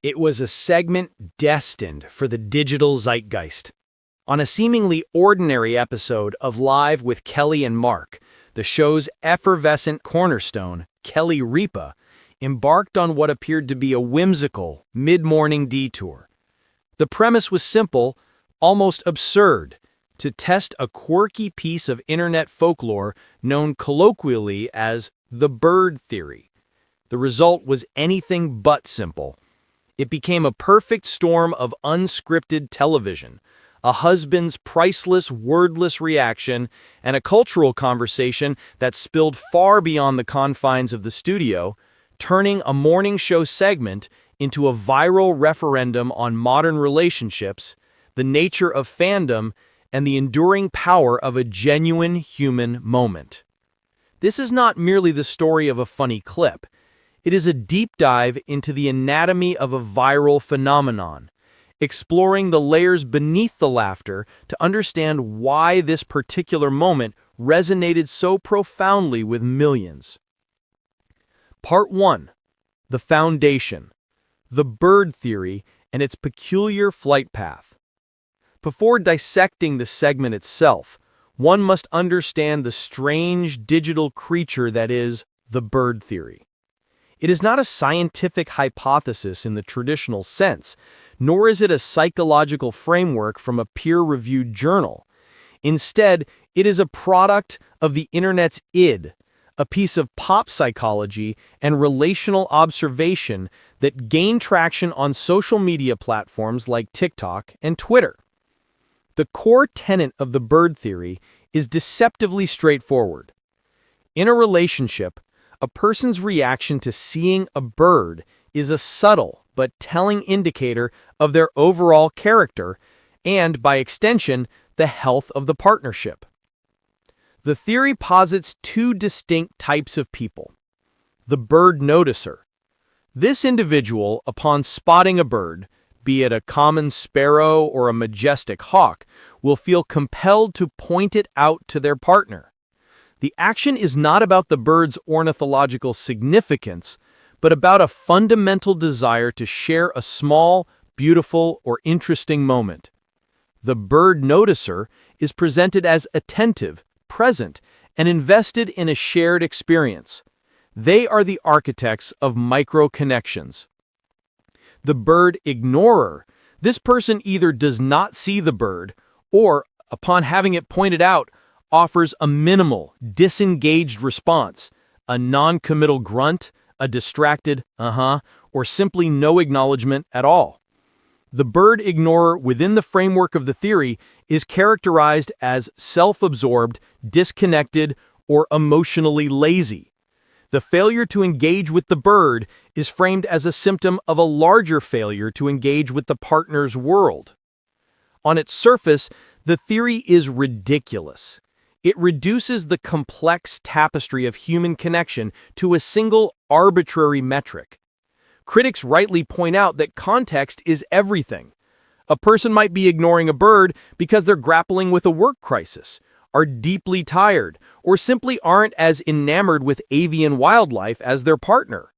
It was a segment destined for the digital zeitgeist. On a seemingly ordinary episode of Live with Kelly and Mark, the show's effervescent cornerstone, Kelly Ripa, embarked on what appeared to be a whimsical, mid-morning detour. The premise was simple, almost absurd, to test a quirky piece of internet folklore known colloquially as the bird theory. The result was anything but simple. It became a perfect storm of unscripted television, a husband's priceless, wordless reaction, and a cultural conversation that spilled far beyond the confines of the studio, turning a morning show segment into a viral referendum on modern relationships, the nature of fandom, and the enduring power of a genuine human moment. This is not merely the story of a funny clip. It is a deep dive into the anatomy of a viral phenomenon, exploring the layers beneath the laughter to understand why this particular moment resonated so profoundly with millions. Part 1. The Foundation, the bird theory, and its peculiar flight path. Before dissecting the segment itself, one must understand the strange digital creature that is the bird theory. It is not a scientific hypothesis in the traditional sense, nor is it a psychological framework from a peer-reviewed journal. Instead, it is a product of the internet's id, a piece of pop psychology and relational observation that gained traction on social media platforms like TikTok and Twitter. The core tenet of the bird theory is deceptively straightforward. In a relationship, a person's reaction to seeing a bird is a subtle but telling indicator of their overall character and, by extension, the health of the partnership. The theory posits two distinct types of people. The bird noticer. This individual, upon spotting a bird, be it a common sparrow or a majestic hawk, will feel compelled to point it out to their partner. The action is not about the bird's ornithological significance, but about a fundamental desire to share a small, beautiful, or interesting moment. The bird noticer is presented as attentive, present, and invested in a shared experience. They are the architects of micro-connections. The bird ignorer. This person either does not see the bird or, upon having it pointed out, offers a minimal, disengaged response, a non-committal grunt, a distracted or simply no acknowledgement at all. The bird ignorer within the framework of the theory is characterized as self-absorbed, disconnected, or emotionally lazy. The failure to engage with the bird is framed as a symptom of a larger failure to engage with the partner's world. On its surface, the theory is ridiculous. It reduces the complex tapestry of human connection to a single arbitrary metric. Critics rightly point out that context is everything. A person might be ignoring a bird because they're grappling with a work crisis, are deeply tired, or simply aren't as enamored with avian wildlife as their partner.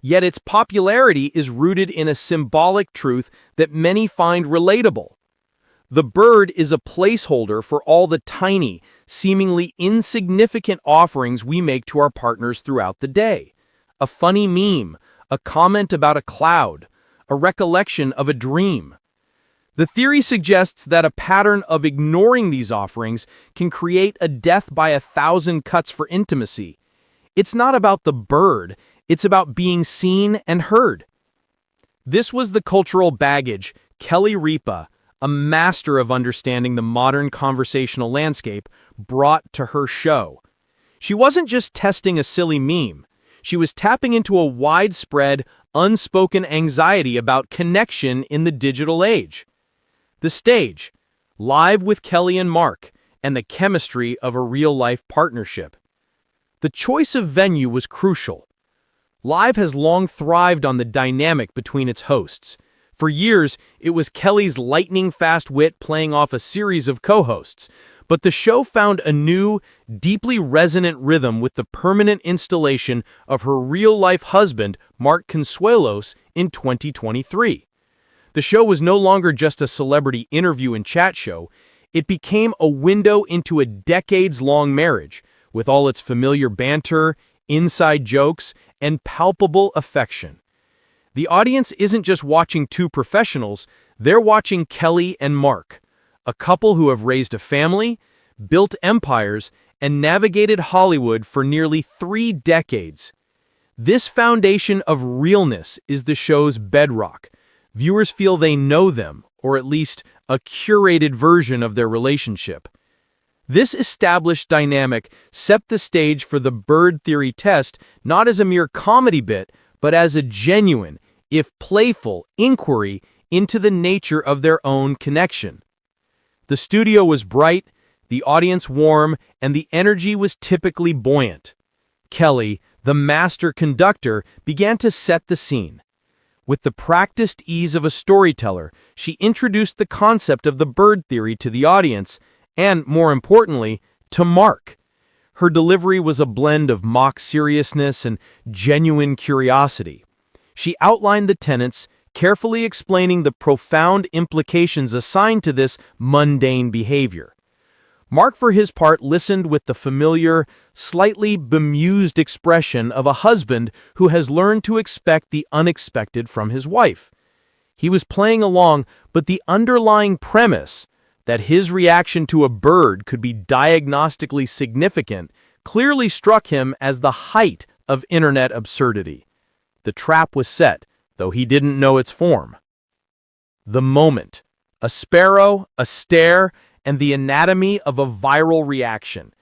Yet its popularity is rooted in a symbolic truth that many find relatable. The bird is a placeholder for all the tiny, seemingly insignificant offerings we make to our partners throughout the day. A funny meme, a comment about a cloud, a recollection of a dream. The theory suggests that a pattern of ignoring these offerings can create a death by 1,000 cuts for intimacy. It's not about the bird, it's about being seen and heard. This was the cultural baggage Kelly Ripa, a master of understanding the modern conversational landscape, brought to her show. She wasn't just testing a silly meme. She was tapping into a widespread, unspoken anxiety about connection in the digital age. The stage, Live with Kelly and Mark, and the chemistry of a real-life partnership. The choice of venue was crucial. Live has long thrived on the dynamic between its hosts. For years, it was Kelly's lightning-fast wit playing off a series of co-hosts, but the show found a new, deeply resonant rhythm with the permanent installation of her real-life husband, Mark Consuelos, in 2023. The show was no longer just a celebrity interview and chat show. It became a window into a decades-long marriage, with all its familiar banter, inside jokes, and palpable affection. The audience isn't just watching two professionals, they're watching Kelly and Mark, a couple who have raised a family, built empires, and navigated Hollywood for nearly 3 decades. This foundation of realness is the show's bedrock. Viewers feel they know them, or at least a curated version of their relationship. This established dynamic set the stage for the bird theory test not as a mere comedy bit, but as a genuine, if playful, inquiry into the nature of their own connection. The studio was bright, the audience warm, and the energy was typically buoyant. Kelly, the master conductor, began to set the scene. With the practiced ease of a storyteller, she introduced the concept of the bird theory to the audience, and, more importantly, to Mark. Her delivery was a blend of mock seriousness and genuine curiosity. She outlined the tenets, carefully explaining the profound implications assigned to this mundane behavior. Mark, for his part, listened with the familiar, slightly bemused expression of a husband who has learned to expect the unexpected from his wife. He was playing along, but the underlying premise that his reaction to a bird could be diagnostically significant clearly struck him as the height of internet absurdity. The trap was set, though he didn't know its form. The moment. A sparrow, a stare, and the anatomy of a viral reaction.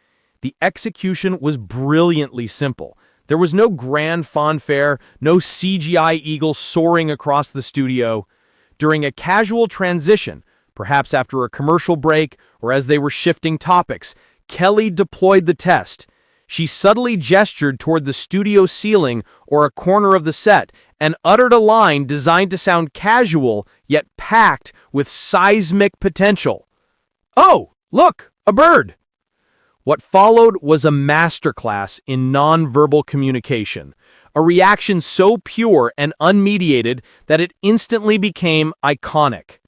The execution was brilliantly simple. There was no grand fanfare, no CGI eagle soaring across the studio. During a casual transition, perhaps after a commercial break or as they were shifting topics, Kelly deployed the test. She subtly gestured toward the studio ceiling or a corner of the set and uttered a line designed to sound casual yet packed with seismic potential. "Oh, look, a bird!" What followed was a masterclass in nonverbal communication, a reaction so pure and unmediated that it instantly became iconic.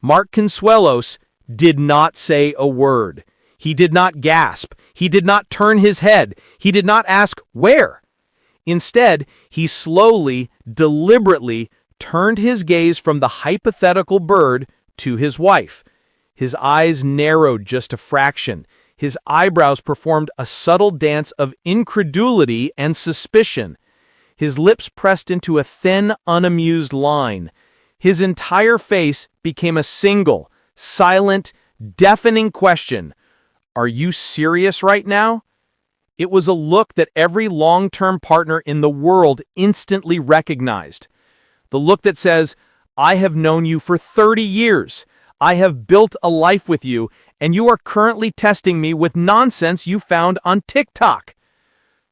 Mark Consuelos did not say a word. He did not gasp. He did not turn his head. He did not ask, "Where?" Instead, he slowly, deliberately turned his gaze from the hypothetical bird to his wife. His eyes narrowed just a fraction. His eyebrows performed a subtle dance of incredulity and suspicion. His lips pressed into a thin, unamused line. His entire face became a single, silent, deafening question. "Are you serious right now?" It was a look that every long-term partner in the world instantly recognized. The look that says, "I have known you for 30 years. I have built a life with you, and you are currently testing me with nonsense you found on TikTok."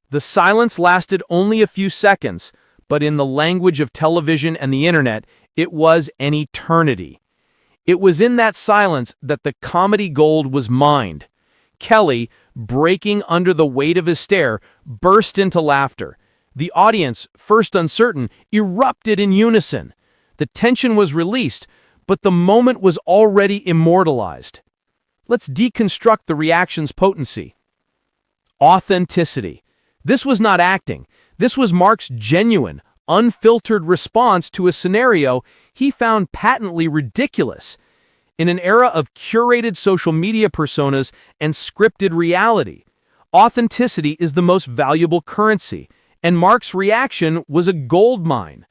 The silence lasted only a few seconds, but in the language of television and the internet, it was an eternity. It was in that silence that the comedy gold was mined. Kelly, breaking under the weight of his stare, burst into laughter. The audience, first uncertain, erupted in unison. The tension was released, but the moment was already immortalized. Let's deconstruct the reaction's potency. Authenticity. This was not acting. This was Mark's genuine, unfiltered response to a scenario he found patently ridiculous. In an era of curated social media personas and scripted reality, authenticity is the most valuable currency, and Mark's reaction was a goldmine.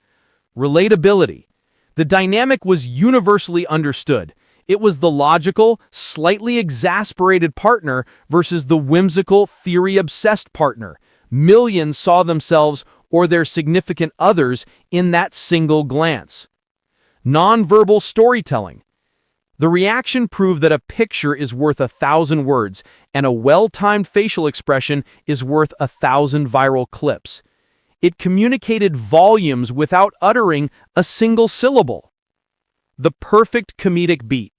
Relatability. The dynamic was universally understood. It was the logical, slightly exasperated partner versus the whimsical, theory-obsessed partner. Millions saw themselves or their significant others in that single glance. Nonverbal storytelling. The reaction proved that a picture is worth 1,000 words, and a well-timed facial expression is worth 1,000 viral clips. It communicated volumes without uttering a single syllable. The perfect comedic beat.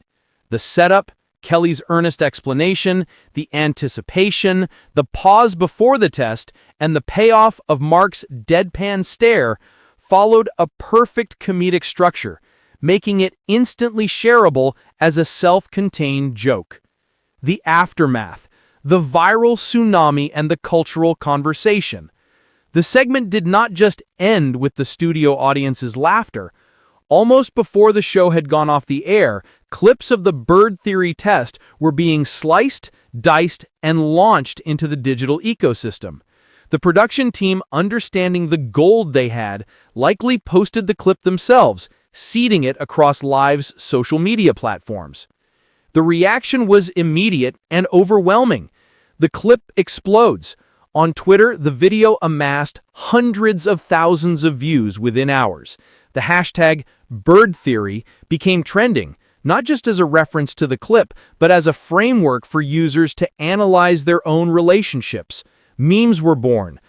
The setup, Kelly's earnest explanation, the anticipation, the pause before the test, and the payoff of Mark's deadpan stare followed a perfect comedic structure, making it instantly shareable as a self-contained joke. The aftermath, the viral tsunami, and the cultural conversation. The segment did not just end with the studio audience's laughter. Almost before the show had gone off the air, clips of the bird theory test were being sliced, diced, and launched into the digital ecosystem. The production team, understanding the gold they had, likely posted the clip themselves, seeding it across Live's social media platforms. The reaction was immediate and overwhelming. The clip explodes. On Twitter, the video amassed hundreds of thousands of views within hours. The hashtag #BirdTheory became trending, not just as a reference to the clip, but as a framework for users to analyze their own relationships. Memes were born,